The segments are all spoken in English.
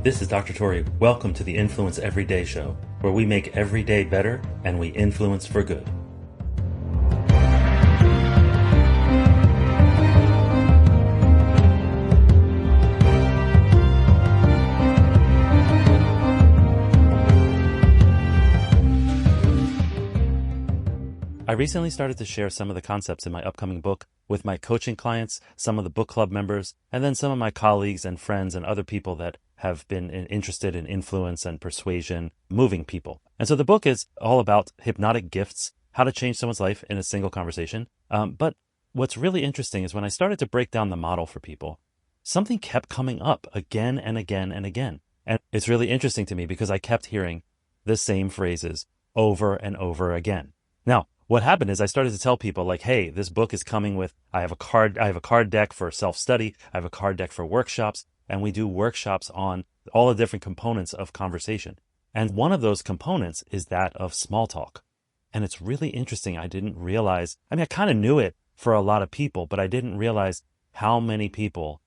This is Dr. Tori. Welcome to the Influence Everyday Show, where we make every day better and we influence for good. I recently started to share some of the concepts in my upcoming book with my coaching clients, some of the book club members, and then some of my colleagues and friends and other people that have been interested in influence and persuasion, moving people. And so the book is all about hypnotic gifts, how to change someone's life in a single conversation. But what's really interesting is when I started to break down the model for people, something kept coming up again and again and again. And it's really interesting to me because I kept hearing the same phrases over and over again. Now, what happened is I started to tell people like, hey, this book is coming with, I have a card deck for self-study, I have a card deck for workshops, and we do workshops on all the different components of conversation. And one of those components is that of small talk. And it's really interesting. I didn't realize, I kind of knew it for a lot of people, but I didn't realize how many people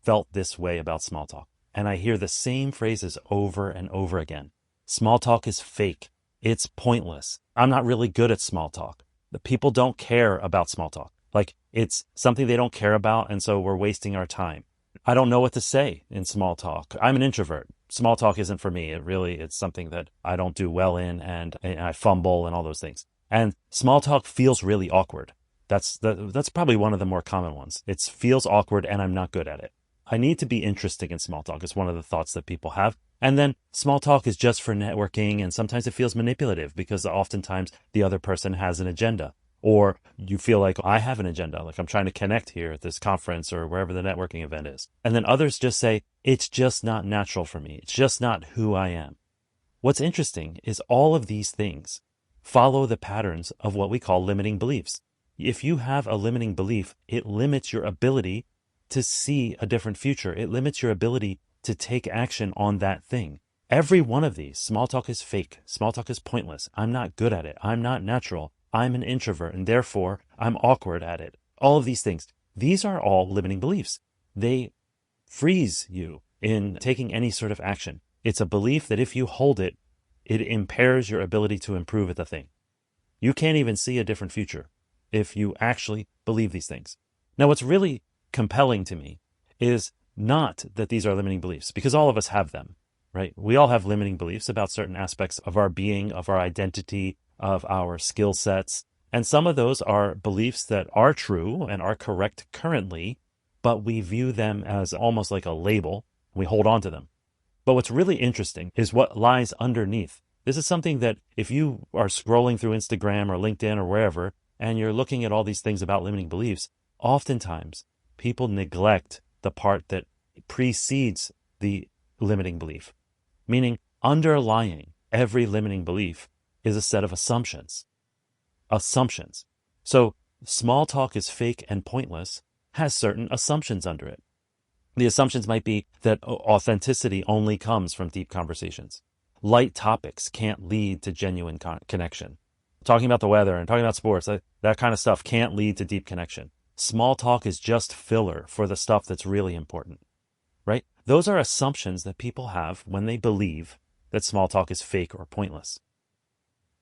felt this way about small talk. And I hear the same phrases over and over again. Small talk is fake. It's pointless. I'm not really good at small talk. The people don't care about small talk. Like it's something they don't care about. And so we're wasting our time. I don't know what to say in small talk. I'm an introvert. Small talk isn't for me. It's something that I don't do well in and I fumble and all those things. And small talk feels really awkward. That's probably one of the more common ones. It feels awkward and I'm not good at it. I need to be interesting in small talk is one of the thoughts that people have. And then small talk is just for networking, and sometimes it feels manipulative because oftentimes the other person has an agenda. Or you feel like I have an agenda, like I'm trying to connect here at this conference or wherever the networking event is. And then others just say, it's just not natural for me. It's just not who I am. What's interesting is all of these things follow the patterns of what we call limiting beliefs. If you have a limiting belief, it limits your ability to see a different future. It limits your ability to take action on that thing. Every one of these, small talk is fake. Small talk is pointless. I'm not good at it. I'm not natural. I'm an introvert and therefore I'm awkward at it. All of these things. These are all limiting beliefs. They freeze you in taking any sort of action. It's a belief that if you hold it, it impairs your ability to improve at the thing. You can't even see a different future if you actually believe these things. Now, what's really compelling to me is not that these are limiting beliefs, because all of us have them, right? We all have limiting beliefs about certain aspects of our being, of our identity, of our skill sets. And some of those are beliefs that are true and are correct currently, but we view them as almost like a label. We hold on to them. But what's really interesting is what lies underneath. This is something that if you are scrolling through Instagram or LinkedIn or wherever, and you're looking at all these things about limiting beliefs, oftentimes people neglect the part that precedes the limiting belief, meaning underlying every limiting belief is a set of assumptions. So small talk is fake and pointless has certain assumptions under it. The assumptions might be that authenticity only comes from deep conversations. Light topics can't lead to genuine connection. Talking about the weather and talking about sports, that kind of stuff can't lead to deep connection. Small talk is just filler for the stuff that's really important, right? Those are assumptions that people have when they believe that small talk is fake or pointless.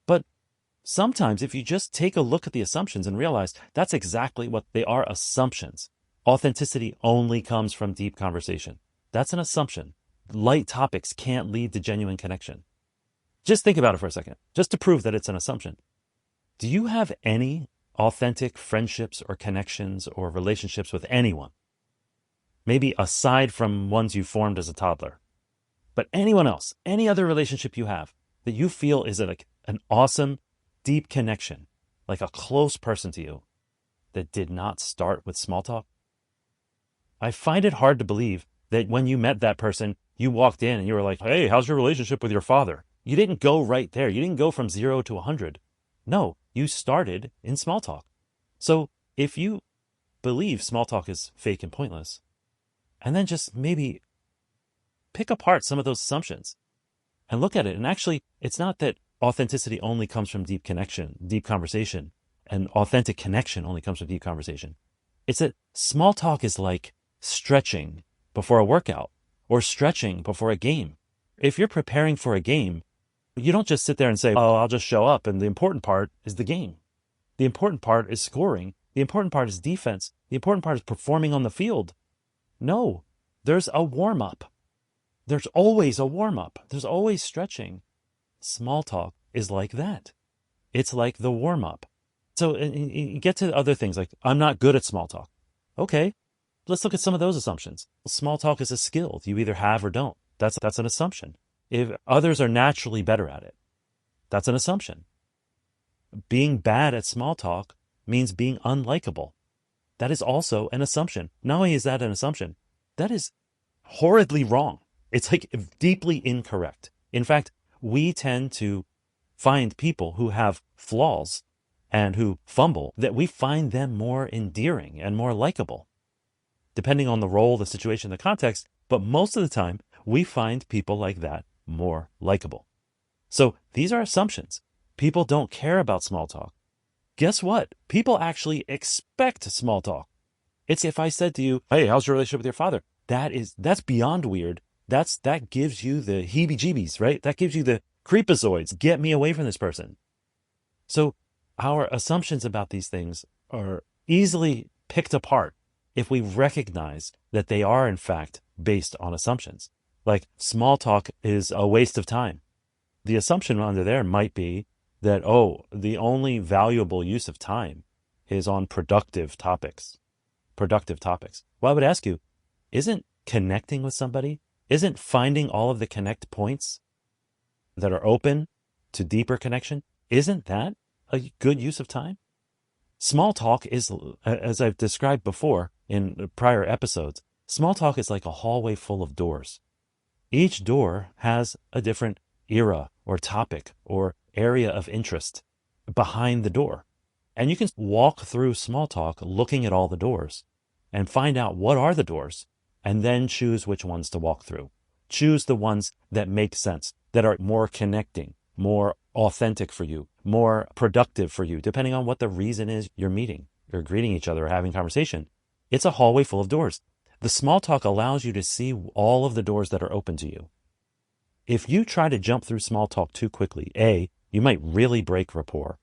But sometimes if you just take a look at the assumptions and realize that's exactly what they are, assumptions. Authenticity only comes from deep conversation. That's an assumption. Light topics can't lead to genuine connection. Just think about it for a second, just to prove that it's an assumption. Do you have any authentic friendships or connections or relationships with anyone? Maybe aside from ones you formed as a toddler. But anyone else, any other relationship you have that you feel is like an awesome, deep connection, like a close person to you that did not start with small talk? I find it hard to believe that when you met that person, you walked in and you were like, hey, how's your relationship with your father? You didn't go right there. You didn't go from 0 to 100. No, you started in small talk. So if you believe small talk is fake and pointless, and then just maybe pick apart some of those assumptions and look at it. And actually, it's not that authenticity only comes from deep connection, deep conversation, and authentic connection only comes from deep conversation. It's that small talk is like stretching before a workout. or stretching before a game. If you're preparing for a game, you don't just sit there and say, oh, I'll just show up, and the important part is the game. The important part is scoring. The important part is defense. The important part is performing on the field. No, there's a warm-up. There's always a warm-up. There's always stretching. Small talk is like that. It's like the warm-up. So you get to other things like, I'm not good at small talk. Okay, let's look at some of those assumptions. Small talk is a skill you either have or don't. That's an assumption. If others are naturally better at it, that's an assumption. Being bad at small talk means being unlikable. That is also an assumption. Not only is that an assumption, that is horridly wrong. It's like deeply incorrect. In fact, we tend to find people who have flaws and who fumble, that we find them more endearing and more likable, depending on the role, the situation, the context. But most of the time, we find people like that more likable. So these are assumptions. People don't care about small talk. Guess what? People actually expect small talk. It's if I said to you, hey, how's your relationship with your father? That's beyond weird. That gives you the heebie-jeebies, right? That gives you the creepazoids. Get me away from this person. So our assumptions about these things are easily picked apart if we recognize that they are, in fact, based on assumptions. Like small talk is a waste of time. The assumption under there might be that, the only valuable use of time is on productive topics. Well, I would ask you, isn't connecting with somebody, isn't finding all of the connect points that are open to deeper connection, isn't that a good use of time? Small talk is, as I've described before in prior episodes, small talk is like a hallway full of doors. Each door has a different era or topic or area of interest behind the door. And you can walk through small talk looking at all the doors and find out what are the doors and then choose which ones to walk through. Choose the ones that make sense, that are more connecting, more authentic for you, more productive for you, depending on what the reason is you're meeting, you're greeting each other or having conversation. It's a hallway full of doors. The small talk allows you to see all of the doors that are open to you. If you try to jump through small talk too quickly, A, you might really break rapport.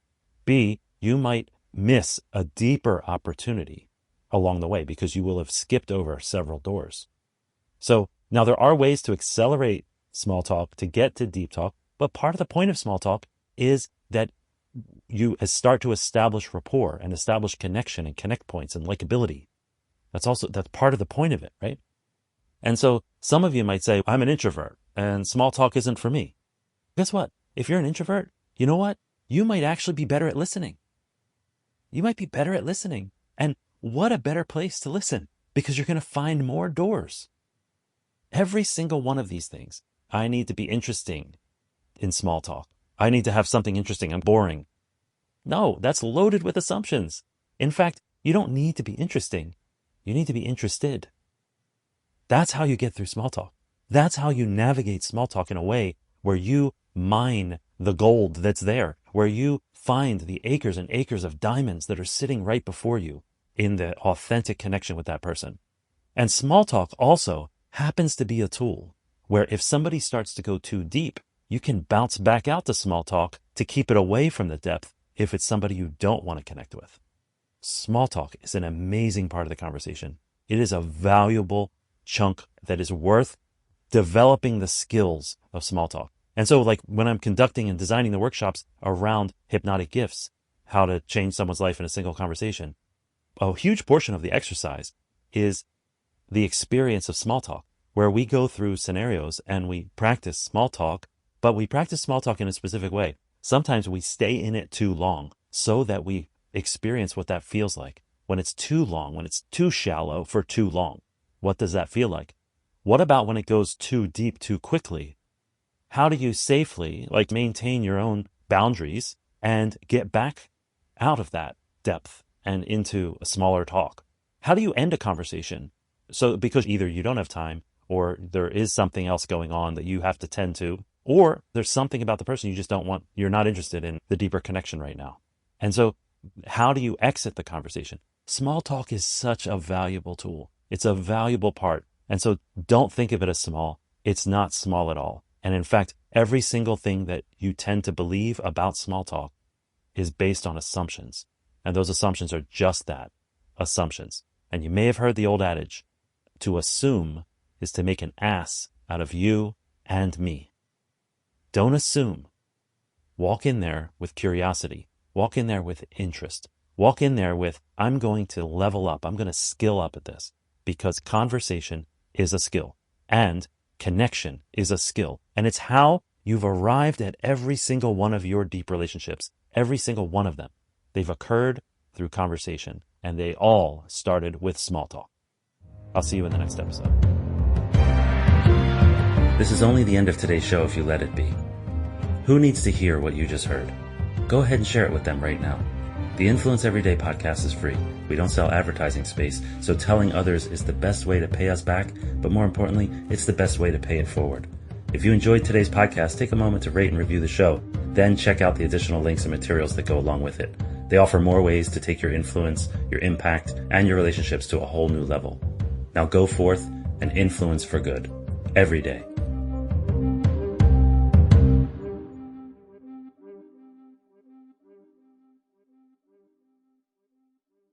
B, you might miss a deeper opportunity along the way because you will have skipped over several doors. So now there are ways to accelerate small talk to get to deep talk, but part of the point of small talk is that you start to establish rapport and establish connection and connect points and likability. That's part of the point of it, right? And so some of you might say, I'm an introvert and small talk isn't for me. Guess what? If you're an introvert, you know what? You might actually be better at listening. You might be better at listening. And what a better place to listen, because you're going to find more doors. Every single one of these things, I need to be interesting in small talk. I need to have something interesting. I'm boring. No, that's loaded with assumptions. In fact, you don't need to be interesting. You need to be interested. That's how you get through small talk. That's how you navigate small talk in a way where you mine the gold that's there, where you find the acres and acres of diamonds that are sitting right before you in the authentic connection with that person. And small talk also happens to be a tool where if somebody starts to go too deep, you can bounce back out to small talk to keep it away from the depth if it's somebody you don't want to connect with. Small talk is an amazing part of the conversation. It is a valuable chunk that is worth developing the skills of small talk. And so like when I'm conducting and designing the workshops around hypnotic gifts, how to change someone's life in a single conversation, a huge portion of the exercise is the experience of small talk, where we go through scenarios and we practice small talk, but we practice small talk in a specific way. Sometimes we stay in it too long so that we experience what that feels like. When it's too long, when it's too shallow for too long, what does that feel like? What about when it goes too deep too quickly? How do you safely maintain your own boundaries and get back out of that depth and into a smaller talk? How do you end a conversation? So because either you don't have time or there is something else going on that you have to tend to, or there's something about the person you just don't want, you're not interested in the deeper connection right now. And so how do you exit the conversation? Small talk is such a valuable tool. It's a valuable part And so don't think of it as small. It's not small at all. And in fact, every single thing that you tend to believe about small talk is based on assumptions. And those assumptions are just that, assumptions. And you may have heard the old adage, to assume is to make an ass out of you and me. Don't assume. Walk in there with curiosity. Walk in there with interest. Walk in there with, I'm going to level up. I'm going to skill up at this, because conversation is a skill and connection is a skill. And it's how you've arrived at every single one of your deep relationships, every single one of them. They've occurred through conversation, and they all started with small talk. I'll see you in the next episode. This is only the end of today's show if you let it be. Who needs to hear what you just heard? Go ahead and share it with them right now. The Influence Everyday podcast is free. We don't sell advertising space, so telling others is the best way to pay us back, but more importantly, it's the best way to pay it forward. If you enjoyed today's podcast, take a moment to rate and review the show, then check out the additional links and materials that go along with it. They offer more ways to take your influence, your impact, and your relationships to a whole new level. Now go forth and influence for good, every day.